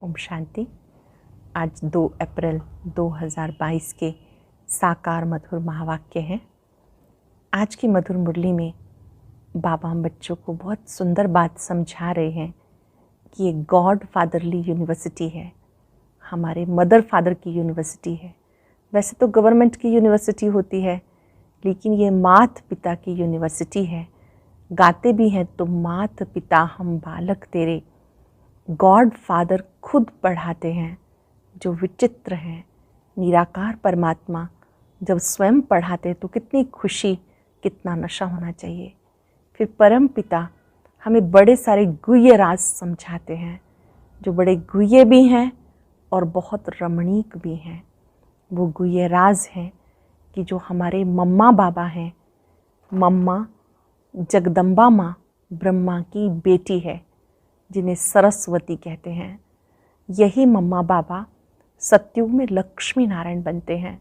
ओम शांति। आज 2 अप्रैल 2022 के साकार मधुर महावाक्य हैं। आज की मधुर मुरली में बाबा हम बच्चों को बहुत सुंदर बात समझा रहे हैं कि ये गॉड फादरली यूनिवर्सिटी है, हमारे मदर फादर की यूनिवर्सिटी है। वैसे तो गवर्नमेंट की यूनिवर्सिटी होती है, लेकिन ये मात पिता की यूनिवर्सिटी है। गाते भी हैं तो मात पिता हम बालक तेरे। गॉड फादर खुद पढ़ाते हैं, जो विचित्र हैं। निराकार परमात्मा जब स्वयं पढ़ाते तो कितनी खुशी, कितना नशा होना चाहिए। फिर परम पिता हमें बड़े सारे गुह्य राज समझाते हैं, जो बड़े गुह्य भी हैं और बहुत रमणीक भी हैं। वो गुह्य राज हैं कि जो हमारे मम्मा बाबा हैं, मम्मा जगदम्बा माँ ब्रह्मा की बेटी है, जिन्हें सरस्वती कहते हैं। यही मम्मा बाबा सतयुग में लक्ष्मी नारायण बनते हैं।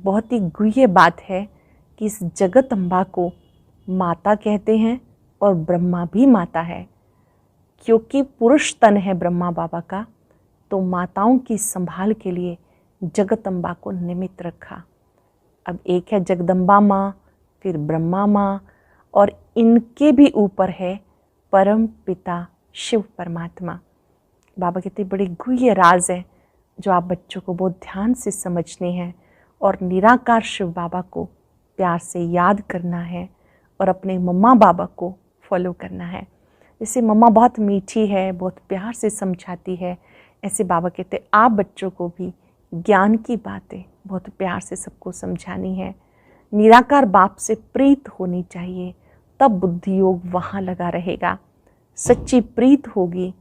बहुत ही गुह्य बात है कि इस जगत अम्बा को माता कहते हैं और ब्रह्मा भी माता है। क्योंकि पुरुष तन है ब्रह्मा बाबा का, तो माताओं की संभाल के लिए जगत अम्बा को निमित्त रखा। अब एक है जगदम्बा माँ, फिर ब्रह्मा माँ, और इनके भी ऊपर है परम पिता शिव परमात्मा। बाबा कहते बड़े गुह्य राज हैं, जो आप बच्चों को बहुत ध्यान से समझने हैं और निराकार शिव बाबा को प्यार से याद करना है और अपने मम्मा बाबा को फॉलो करना है। जैसे मम्मा बहुत मीठी है, बहुत प्यार से समझाती है, ऐसे बाबा कहते आप बच्चों को भी ज्ञान की बातें बहुत प्यार से सबको समझानी है। निराकार बाप से प्रीत होनी चाहिए, तब बुद्धि योग वहाँ लगा रहेगा। सच्ची प्रीत होगी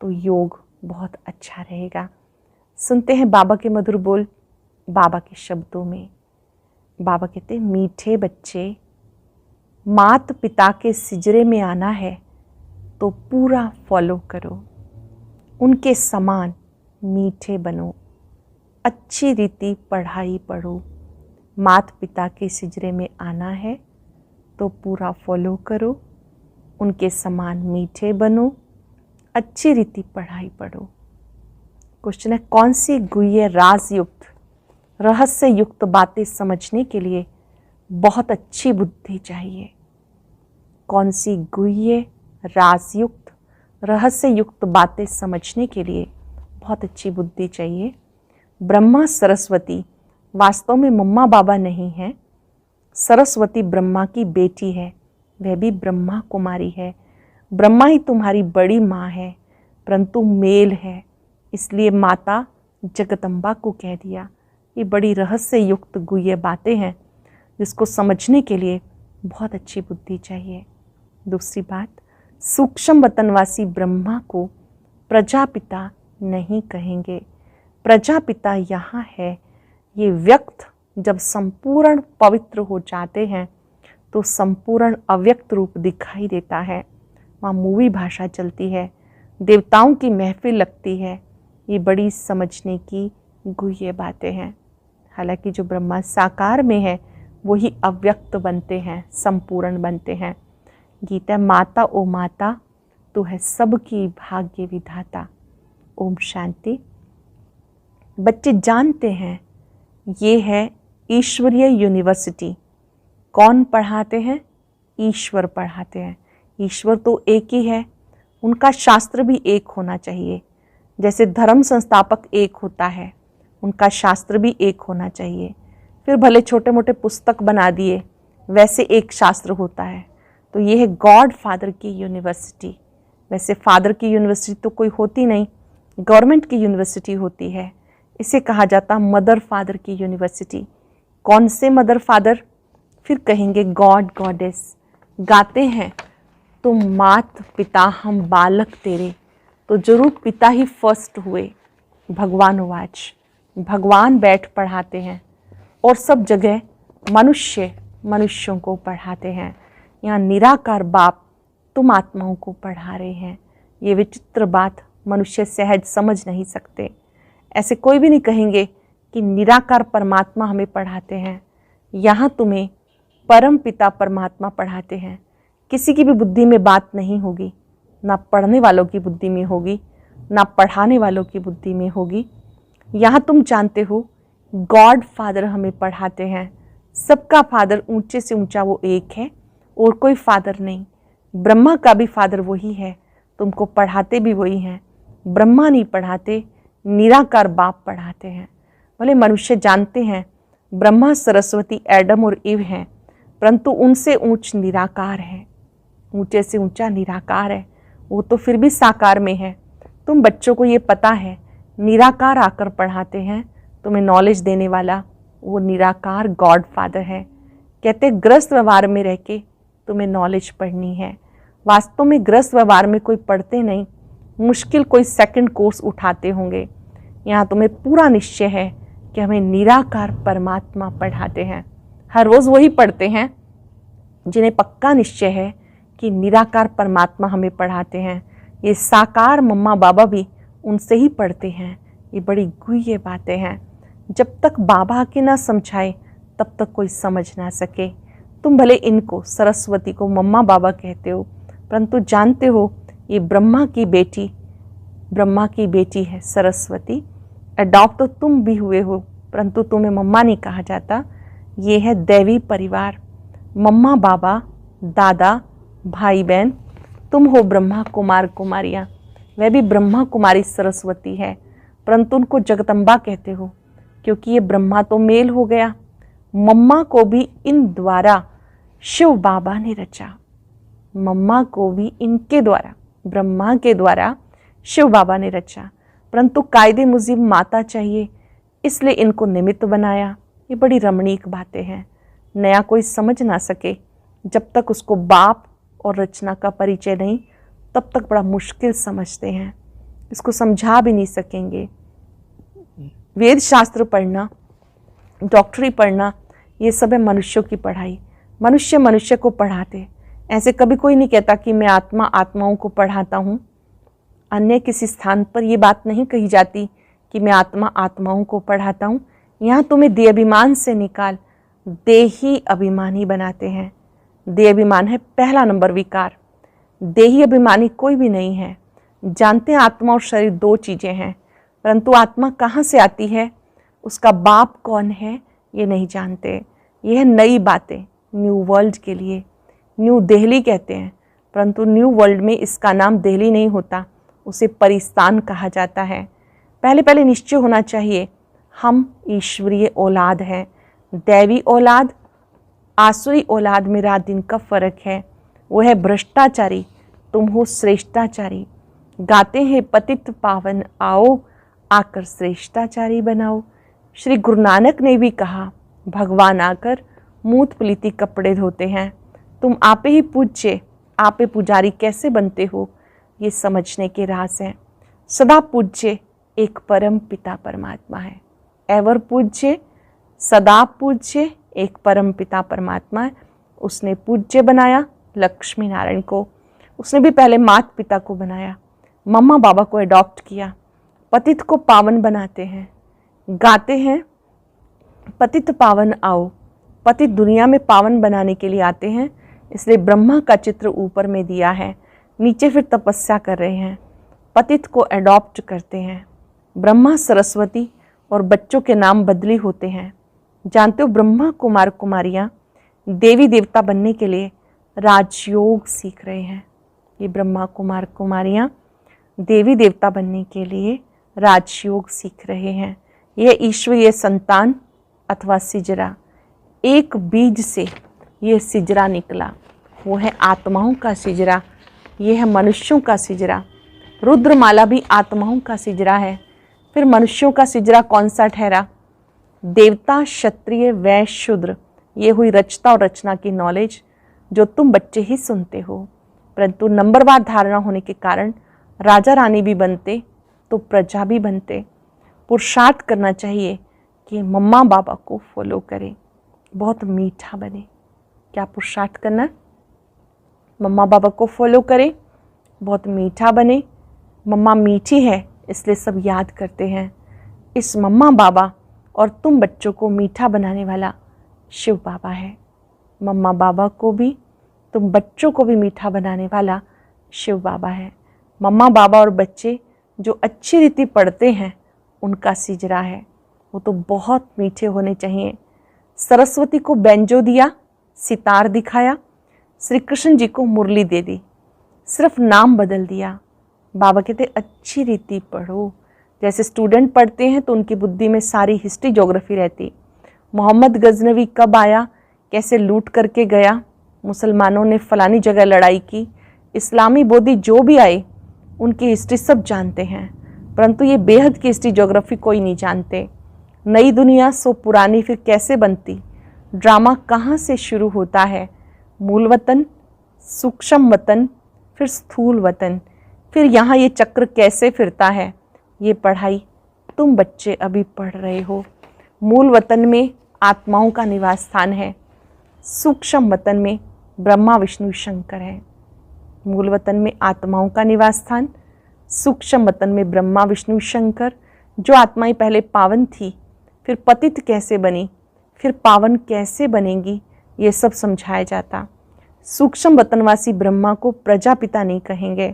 तो योग बहुत अच्छा रहेगा। सुनते हैं बाबा के मधुर बोल, बाबा के शब्दों में। बाबा कहते मीठे बच्चे, मात पिता के सिजरे में आना है तो पूरा फॉलो करो, उनके समान मीठे बनो, अच्छी रीति पढ़ाई पढ़ो। मात पिता के सिजरे में आना है तो पूरा फॉलो करो, उनके समान मीठे बनो, अच्छी रीति पढ़ाई पढ़ो। क्वेश्चन है, कौन सी गुह्य राज युक्त रहस्य युक्त बातें समझने के लिए बहुत अच्छी बुद्धि चाहिए? कौन सी गुह्य राज युक्त रहस्य युक्त बातें समझने के लिए बहुत अच्छी बुद्धि चाहिए? ब्रह्मा सरस्वती वास्तव में मम्मा बाबा नहीं है। सरस्वती ब्रह्मा की बेटी है, वह भी ब्रह्मा कुमारी है। ब्रह्मा ही तुम्हारी बड़ी माँ है, परंतु मेल है, इसलिए माता जगदम्बा को कह दिया। ये बड़ी रहस्य युक्त गुह्य बातें हैं, जिसको समझने के लिए बहुत अच्छी बुद्धि चाहिए। दूसरी बात, सूक्ष्म वतनवासी ब्रह्मा को प्रजापिता नहीं कहेंगे। प्रजापिता यहाँ है, ये व्यक्त जब संपूर्ण पवित्र हो जाते हैं तो संपूर्ण अव्यक्त रूप दिखाई देता है। वहाँ मूवी भाषा चलती है, देवताओं की महफिल लगती है। ये बड़ी समझने की गुह्य बातें हैं। हालांकि जो ब्रह्मा साकार में है वही अव्यक्त बनते हैं, संपूर्ण बनते हैं। गीता, माता ओ माता तू है सबकी भाग्य विधाता। ओम शांति। बच्चे जानते हैं ये है ईश्वरीय यूनिवर्सिटी। कौन पढ़ाते हैं? ईश्वर पढ़ाते हैं। ईश्वर तो एक ही है, उनका शास्त्र भी एक होना चाहिए। जैसे धर्म संस्थापक एक होता है, उनका शास्त्र भी एक होना चाहिए। फिर भले छोटे मोटे पुस्तक बना दिए, वैसे एक शास्त्र होता है। तो ये है गॉड फादर की यूनिवर्सिटी। वैसे फादर की यूनिवर्सिटी तो कोई होती नहीं, गवर्नमेंट की यूनिवर्सिटी होती है। इसे कहा जाता मदर फादर की यूनिवर्सिटी। कौन से मदर फादर? फिर कहेंगे गॉड गॉडेस। गाते हैं तो मात पिता हम बालक तेरे, तो जरूर पिता ही फर्स्ट हुए। भगवान वाच, भगवान बैठ पढ़ाते हैं और सब जगह मनुष्य मनुष्यों को पढ़ाते हैं। यहाँ निराकार बाप तुम आत्माओं को पढ़ा रहे हैं। ये विचित्र बात मनुष्य सहज समझ नहीं सकते। ऐसे कोई भी नहीं कहेंगे कि निराकार परमात्मा हमें पढ़ाते हैं। यहाँ तुम्हें परम पिता परमात्मा पढ़ाते हैं। किसी की भी बुद्धि में बात नहीं होगी, ना पढ़ने वालों की बुद्धि में होगी, ना पढ़ाने वालों की बुद्धि में होगी। यहाँ तुम जानते हो गॉड फादर हमें पढ़ाते हैं। सबका फादर ऊंचे से ऊंचा वो एक है और कोई फादर नहीं। ब्रह्मा का भी फादर वही है, तुमको पढ़ाते भी वही हैं। ब्रह्मा नहीं पढ़ाते, निराकार बाप पढ़ाते हैं। भले मनुष्य जानते हैं ब्रह्मा सरस्वती एडम और इव हैं, परंतु उनसे ऊंच निराकार है, ऊंचे से ऊंचा निराकार है। वो तो फिर भी साकार में है। तुम बच्चों को ये पता है, निराकार आकर पढ़ाते हैं। तुम्हें नॉलेज देने वाला वो निराकार गॉड फादर है। कहते ग्रस्त व्यवहार में रह के तुम्हें नॉलेज पढ़नी है। वास्तव में ग्रस्त व्यवहार में कोई पढ़ते नहीं, मुश्किल कोई सेकंड कोर्स उठाते होंगे। यहाँ तुम्हें पूरा निश्चय है कि हमें निराकार परमात्मा पढ़ाते हैं। हर रोज़ वही पढ़ते हैं जिन्हें पक्का निश्चय है कि निराकार परमात्मा हमें पढ़ाते हैं। ये साकार मम्मा बाबा भी उनसे ही पढ़ते हैं। ये बड़ी गुह्य बातें हैं। जब तक बाबा के ना समझाए तब तक कोई समझ ना सके। तुम भले इनको सरस्वती को मम्मा बाबा कहते हो, परंतु जानते हो ये ब्रह्मा की बेटी है सरस्वती। अडॉप्ट तो तुम भी हुए हो, परंतु तुम्हें मम्मा नहीं कहा जाता। ये है दैवी परिवार। मम्मा बाबा, दादा, भाई बहन, तुम हो ब्रह्मा कुमार कुमारियाँ। वह भी ब्रह्मा कुमारी सरस्वती है, परंतु उनको जगदम्बा कहते हो क्योंकि ये ब्रह्मा तो मेल हो गया। मम्मा को भी इन द्वारा शिव बाबा ने रचा। मम्मा को भी इनके द्वारा, ब्रह्मा के द्वारा शिव बाबा ने रचा, परंतु कायदे मुजिब माता चाहिए, इसलिए इनको निमित्त बनाया। ये बड़ी रमणीक बातें हैं। नया कोई समझ ना सके जब तक उसको बाप और रचना का परिचय नहीं, तब तक बड़ा मुश्किल समझते हैं। इसको समझा भी नहीं सकेंगे। वेद शास्त्र पढ़ना, डॉक्टरी पढ़ना, ये सब है मनुष्यों की पढ़ाई। मनुष्य को पढ़ाते। ऐसे कभी कोई नहीं कहता कि मैं आत्माओं को पढ़ाता हूँ। अन्य किसी स्थान पर ये बात नहीं कही जाती कि मैं आत्माओं को पढ़ाता हूँ। यहाँ तुम्हें देह अभिमान से निकाल देही अभिमानी बनाते हैं। देह अभिमान है पहला नंबर विकार। देही अभिमानी कोई भी नहीं है। जानते हैं आत्मा और शरीर दो चीज़ें हैं, परंतु आत्मा कहाँ से आती है, उसका बाप कौन है, ये नहीं जानते। ये है नई बातें न्यू वर्ल्ड के लिए। न्यू दिल्ली कहते हैं, परंतु न्यू वर्ल्ड में इसका नाम दिल्ली नहीं होता, उसे परिस्तान कहा जाता है। पहले निश्चय होना चाहिए हम ईश्वरीय औलाद हैं। दैवी औलाद, आसुरी औलाद में रात दिन का फर्क है। वो है भ्रष्टाचारी, तुम हो श्रेष्ठाचारी। गाते हैं पतित पावन आओ, आकर श्रेष्ठाचारी बनाओ। श्री गुरु नानक ने भी कहा भगवान आकर मूत पलीती कपड़े धोते हैं। तुम आपे ही पूज्य, आपे पुजारी कैसे बनते हो, ये समझने के राज हैं। सदा पूज्य एक परम पिता परमात्मा है। एवर पूज्य, सदा पूज्य एक परम पिता परमात्मा है। उसने पूज्य बनाया लक्ष्मी नारायण को। उसने भी पहले माता पिता को बनाया, मम्मा बाबा को अडॉप्ट किया। पतित को पावन बनाते हैं। गाते हैं पतित पावन आओ। पतित दुनिया में पावन बनाने के लिए आते हैं, इसलिए ब्रह्मा का चित्र ऊपर में दिया है, नीचे फिर तपस्या कर रहे हैं। पतित को अडॉप्ट करते हैं। ब्रह्मा सरस्वती और बच्चों के नाम बदली होते हैं। जानते हो ब्रह्मा कुमार कुमारियाँ देवी देवता बनने के लिए राजयोग सीख रहे हैं। ये ब्रह्मा कुमार कुमारियाँ देवी देवता बनने के लिए राजयोग सीख रहे हैं। यह ईश्वरीय संतान अथवा सिजरा, एक बीज से ये सिजरा निकला, वो है आत्माओं का सिजरा। ये है मनुष्यों का सिजरा। रुद्रमाला भी आत्माओं का सिजरा है। फिर मनुष्यों का सिजरा कौन सा ठहरा? देवता, क्षत्रिय, वैश्य, शूद्र। ये हुई रचता और रचना की नॉलेज जो तुम बच्चे ही सुनते हो, परंतु नंबरवार धारणा होने के कारण राजा रानी भी बनते तो प्रजा भी बनते। पुरुषार्थ करना चाहिए कि मम्मा बाबा को फॉलो करें, बहुत मीठा बने। क्या पुरुषार्थ करना? मम्मा बाबा को फॉलो करें, बहुत मीठा बने। मम्मा मीठी है इसलिए सब याद करते हैं। इस मम्मा बाबा और तुम बच्चों को मीठा बनाने वाला शिव बाबा है। मम्मा बाबा को भी, तुम बच्चों को भी मीठा बनाने वाला शिव बाबा है। मम्मा बाबा और बच्चे जो अच्छी रीति पढ़ते हैं उनका सिजरा है, वो तो बहुत मीठे होने चाहिए। सरस्वती को बैंजो दिया, सितार दिखाया, श्री कृष्ण जी को मुरली दे दी, सिर्फ नाम बदल दिया। बाबा कहते अच्छी रीति पढ़ो। जैसे स्टूडेंट पढ़ते हैं तो उनकी बुद्धि में सारी हिस्ट्री ज्योग्राफी रहती। मोहम्मद गजनवी कब आया, कैसे लूट करके गया, मुसलमानों ने फलानी जगह लड़ाई की, इस्लामी बोधी जो भी आए उनकी हिस्ट्री सब जानते हैं, परंतु ये बेहद की हिस्ट्री ज्योग्राफी कोई नहीं जानते। नई दुनिया सो पुरानी फिर कैसे बनती, ड्रामा कहाँ से शुरू होता है, मूल वतन, सूक्ष्म वतन, फिर स्थूल वतन, फिर यहाँ ये चक्र कैसे फिरता है। ये पढ़ाई तुम बच्चे अभी पढ़ रहे हो। मूल वतन में आत्माओं का निवास स्थान है, सूक्ष्म वतन में ब्रह्मा विष्णु शंकर है। मूल वतन में आत्माओं का निवास स्थान, सूक्ष्म वतन में ब्रह्मा विष्णु शंकर। जो आत्माएं पहले पावन थी, फिर पतित कैसे बनी, फिर पावन कैसे बनेगी, ये सब समझाया जाता। सूक्ष्म वतनवासी ब्रह्मा को प्रजापिता नहीं कहेंगे,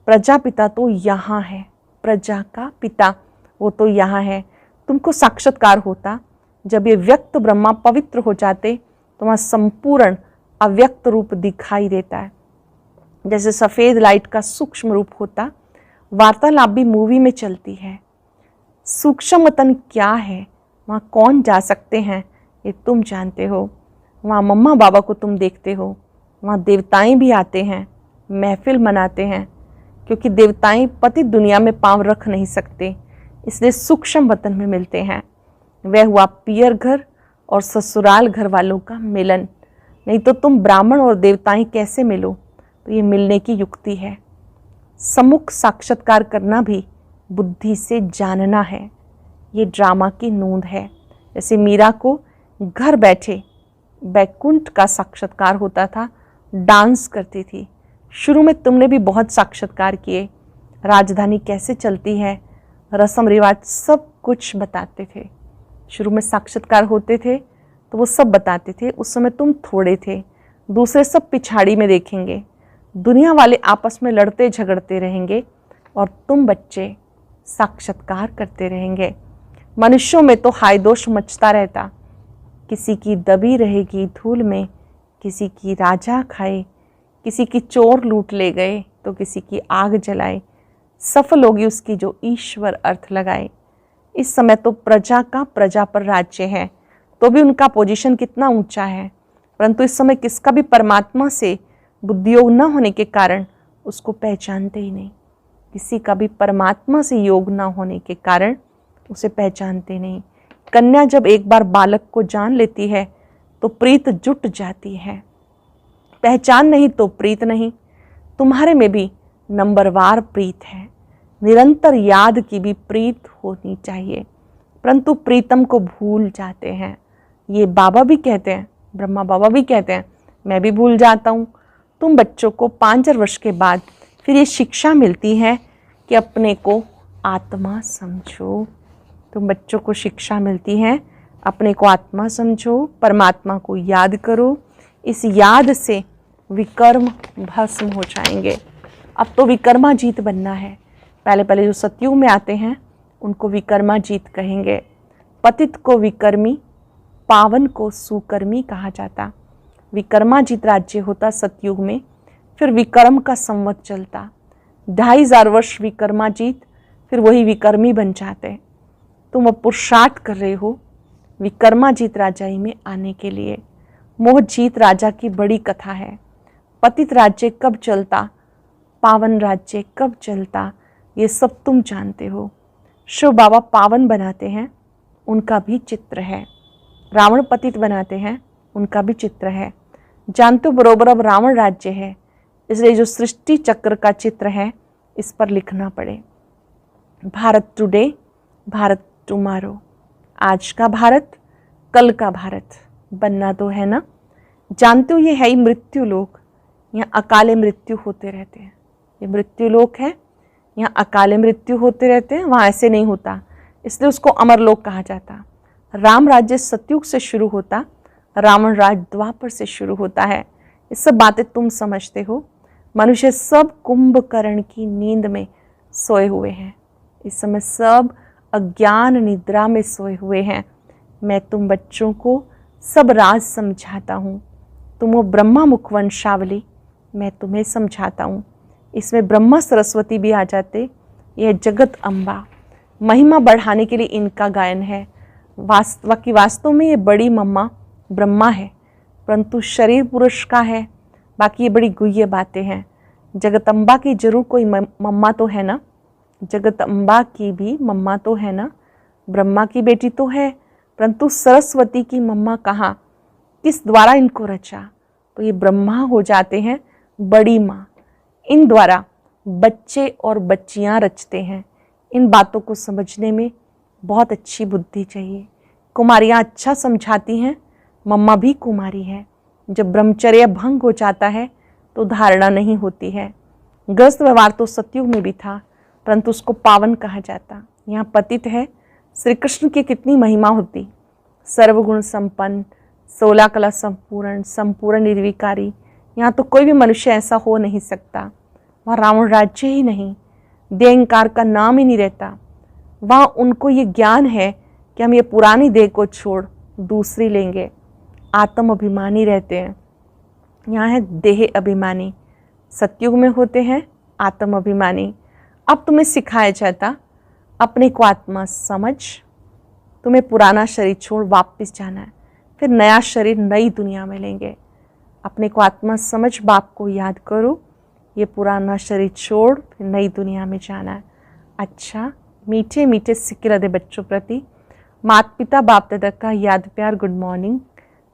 प्रजापिता तो यहाँ है, प्रजा का पिता वो तो यहाँ है। तुमको साक्षात्कार होता जब ये व्यक्त ब्रह्मा पवित्र हो जाते तो वहाँ संपूर्ण अव्यक्त रूप दिखाई देता है। जैसे सफ़ेद लाइट का सूक्ष्म रूप होता, वार्तालाप भी मूवी में चलती है। सूक्ष्म वतन क्या है, वहाँ कौन जा सकते हैं ये तुम जानते हो। वहाँ मम्मा बाबा को तुम देखते हो, वहाँ देवताएं भी आते हैं, महफिल मनाते हैं, क्योंकि देवताएं पतित दुनिया में पांव रख नहीं सकते, इसलिए सूक्ष्म वतन में मिलते हैं। वह हुआ पियर घर और ससुराल घर वालों का मिलन। नहीं तो तुम ब्राह्मण और देवताएं कैसे मिलो, तो ये मिलने की युक्ति है। सम्मुख साक्षात्कार करना भी बुद्धि से जानना है, ये ड्रामा की नोंद है। जैसे मीरा को घर बैठे बैकुंठ का साक्षात्कार होता था, डांस करती थी। शुरू में तुमने भी बहुत साक्षात्कार किए, राजधानी कैसे चलती है, रस्म रिवाज सब कुछ बताते थे। शुरू में साक्षात्कार होते थे तो वो सब बताते थे। उस समय तुम थोड़े थे, दूसरे सब पिछाड़ी में देखेंगे। दुनिया वाले आपस में लड़ते झगड़ते रहेंगे और तुम बच्चे साक्षात्कार करते रहेंगे। मनुष्यों में तो हाय दोष मचता रहता, किसी की दबी रहेगी धूल में, किसी की राजा खाए, किसी की चोर लूट ले गए तो किसी की आग जलाए। सफल होगी उसकी जो ईश्वर अर्थ लगाए। इस समय तो प्रजा का प्रजा पर राज्य है, तो भी उनका पोजीशन कितना ऊंचा है, परंतु इस समय किसका भी परमात्मा से बुद्धियोग न होने के कारण उसको पहचानते ही नहीं। किसी का भी परमात्मा से योग न होने के कारण उसे पहचानते नहीं। कन्या जब एक बार बालक को जान लेती है तो प्रीत जुट जाती है, पहचान नहीं तो प्रीत नहीं। तुम्हारे में भी नंबरवार प्रीत है, निरंतर याद की भी प्रीत होनी चाहिए, परंतु प्रीतम को भूल जाते हैं। ये बाबा भी कहते हैं, ब्रह्मा बाबा भी कहते हैं, मैं भी भूल जाता हूँ। तुम बच्चों को 5 वर्ष के बाद फिर ये शिक्षा मिलती है कि अपने को आत्मा समझो। तुम बच्चों को शिक्षा मिलती है, अपने को आत्मा समझो, परमात्मा को याद करो। इस याद से विकर्म भस्म हो जाएंगे। अब तो विकर्माजीत बनना है। पहले पहले जो सतयुग में आते हैं उनको विकर्माजीत कहेंगे। पतित को विकर्मी, पावन को सुकर्मी कहा जाता। विकर्माजीत राज्य होता सतयुग में, फिर विकर्म का संवत चलता। 2500 वर्ष विकर्माजीत, फिर वही विकर्मी बन जाते। तुम अब पुरुषार्थ कर रहे हो विकर्माजीत राजाई में आने के लिए। मोहजीत राजा की बड़ी कथा है। पतित राज्य कब चलता, पावन राज्य कब चलता, ये सब तुम जानते हो। शिव बाबा पावन बनाते हैं, उनका भी चित्र है। रावण पतित बनाते हैं, उनका भी चित्र है। जानते हो बरोबर अब रावण राज्य है, इसलिए जो सृष्टि चक्र का चित्र है इस पर लिखना पड़े। Bharat today, Bharat tomorrow. आज का भारत, कल का भारत बनना तो है ना। जानते हो ये है ही मृत्यु लोक, यहाँ अकाले मृत्यु होते रहते हैं। ये मृत्यु लोक है, यहाँ अकाले मृत्यु होते रहते हैं, वहाँ ऐसे नहीं होता, इसलिए उसको अमर लोक कहा जाता। राम राज्य सतयुग से शुरू होता, रावण राज द्वापर से शुरू होता है। ये सब बातें तुम समझते हो। मनुष्य सब कुंभकर्ण की नींद में सोए हुए हैं। इस समय सब अज्ञान निद्रा में सोए हुए हैं। मैं तुम बच्चों को सब राज समझाता हूँ। तुम वो ब्रह्मा मुख वंशावली मैं तुम्हें समझाता हूँ। इसमें ब्रह्मा सरस्वती भी आ जाते। यह जगत अम्बा महिमा बढ़ाने के लिए इनका गायन है। वास्तव में ये बड़ी मम्मा ब्रह्मा है, परंतु शरीर पुरुष का है। बाकी ये बड़ी गुह्य बातें हैं। जगदम्बा की जरूर कोई मम्मा तो है ना, जगदम्बा की भी मम्मा तो है ना। ब्रह्मा की बेटी तो है, परंतु सरस्वती की मम्मा कहाँ, किस द्वारा इनको रचा? तो ये ब्रह्मा हो जाते हैं बड़ी माँ। इन द्वारा बच्चे और बच्चियाँ रचते हैं। इन बातों को समझने में बहुत अच्छी बुद्धि चाहिए। कुमारियाँ अच्छा समझाती हैं, मम्मा भी कुमारी है। जब ब्रह्मचर्य भंग हो जाता है तो धारणा नहीं होती है। गृहस्थ व्यवहार तो सतयुग में भी था, परंतु उसको पावन कहा जाता। यहाँ पतित है। श्री कृष्ण की कितनी महिमा होती, सर्वगुण संपन्न, 16 कला संपूर्ण, संपूर्ण निर्विकारी। यहाँ तो कोई भी मनुष्य ऐसा हो नहीं सकता। वहाँ रावण राज्य ही नहीं, देहंकार का नाम ही नहीं रहता। वहाँ उनको ये ज्ञान है कि हम ये पुरानी देह को छोड़ दूसरी लेंगे। आत्म अभिमानी रहते हैं। यहाँ है देह अभिमानी। सतयुग में होते हैं आत्म अभिमानी। अब तुम्हें सिखाया जाता अपने को आत्मा समझ। तुम्हें पुराना शरीर छोड़ वापस जाना है, फिर नया शरीर नई दुनिया में लेंगे। अपने को आत्मा समझ, बाप को याद करो। ये पुराना शरीर छोड़ फिर नई दुनिया में जाना है। अच्छा, मीठे मीठे सिक्के रदे बच्चों प्रति माता पिता बाप दादा का याद प्यार गुड मॉर्निंग।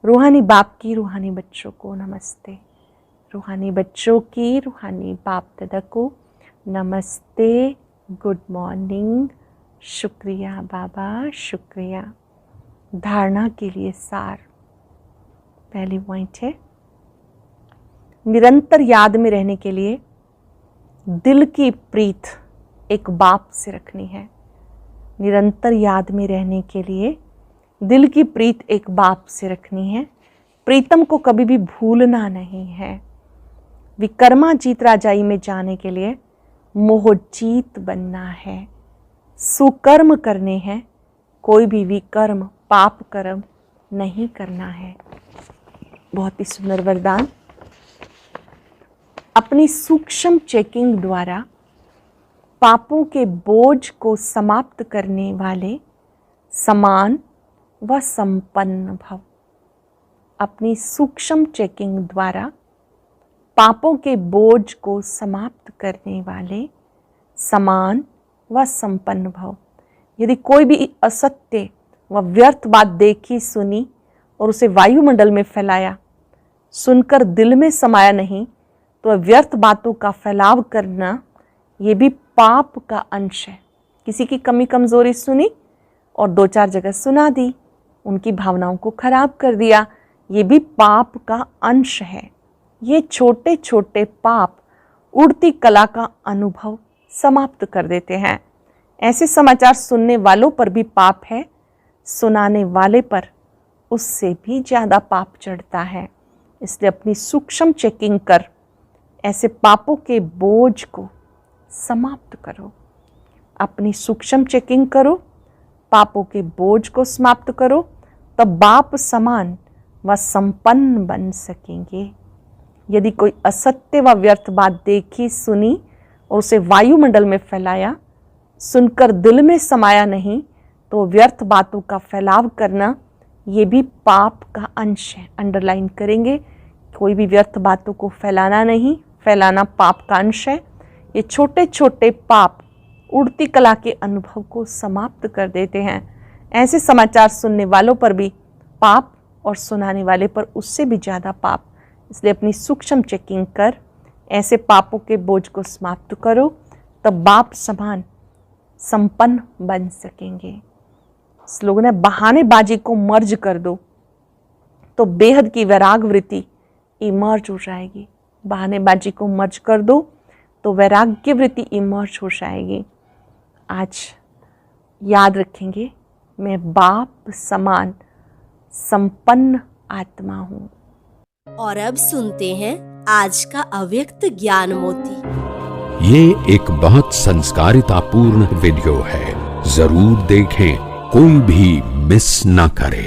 रूहानी बाप की रूहानी बच्चों को नमस्ते। रूहानी बच्चों की रूहानी बाप दादा को नमस्ते, गुड मॉर्निंग, शुक्रिया बाबा, शुक्रिया। धारणा के लिए सार। पहली पॉइंट है, निरंतर याद में रहने के लिए दिल की प्रीत एक बाप से रखनी है। निरंतर याद में रहने के लिए दिल की प्रीत एक बाप से रखनी है। प्रीतम को कभी भी भूलना नहीं है। विकर्माजीत राजाई में जाने के लिए मोहजीत बनना है। सुकर्म करने हैं, कोई भी विकर्म पाप कर्म नहीं करना है। बहुत ही सुंदर वरदान। अपनी सूक्ष्म चेकिंग द्वारा पापों के बोझ को समाप्त करने वाले समान व संपन्न भव। अपनी सूक्ष्म चेकिंग द्वारा पापों के बोझ को समाप्त करने वाले समान व संपन्न भव। यदि कोई भी असत्य व व्यर्थ बात देखी सुनी और उसे वायुमंडल में फैलाया, सुनकर दिल में समाया नहीं, तो व्यर्थ बातों का फैलाव करना ये भी पाप का अंश है। किसी की कमी कमजोरी सुनी और 2-4 जगह सुना दी, उनकी भावनाओं को खराब कर दिया, ये भी पाप का अंश है। ये छोटे छोटे पाप उड़ती कला का अनुभव समाप्त कर देते हैं। ऐसे समाचार सुनने वालों पर भी पाप है, सुनाने वाले पर उससे भी ज़्यादा पाप चढ़ता है। इसलिए अपनी सूक्ष्म चेकिंग कर ऐसे पापों के बोझ को समाप्त करो। अपनी सूक्ष्म चेकिंग करो, पापों के बोझ को समाप्त करो, तब बाप समान व संपन्न बन सकेंगे। यदि कोई असत्य व व्यर्थ बात देखी सुनी और उसे वायुमंडल में फैलाया, सुनकर दिल में समाया नहीं, तो व्यर्थ बातों का फैलाव करना ये भी पाप का अंश है। अंडरलाइन करेंगे, कोई भी व्यर्थ बातों को फैलाना नहीं, फैलाना पाप का अंश है। ये छोटे छोटे पाप उड़ती कला के अनुभव को समाप्त कर देते हैं। ऐसे समाचार सुनने वालों पर भी पाप और सुनाने वाले पर उससे भी ज़्यादा पाप। इसलिए अपनी सूक्ष्म चेकिंग कर ऐसे पापों के बोझ को समाप्त करो, तब बाप समान संपन्न बन सकेंगे। स्लोगन है, बहानेबाजी को मर्ज कर दो तो बेहद की वैराग वृत्ति इमर्ज हो जाएगी। बहानेबाजी को मर्ज कर दो तो वैराग्य वृत्ति इमर्ज हो जाएगी। आज याद रखेंगे, मैं बाप समान संपन्न आत्मा हूँ। और अब सुनते हैं आज का अव्यक्त ज्ञान मोती। ये एक बहुत संस्कारितापूर्ण वीडियो है, जरूर देखें, कोई भी मिस ना करे।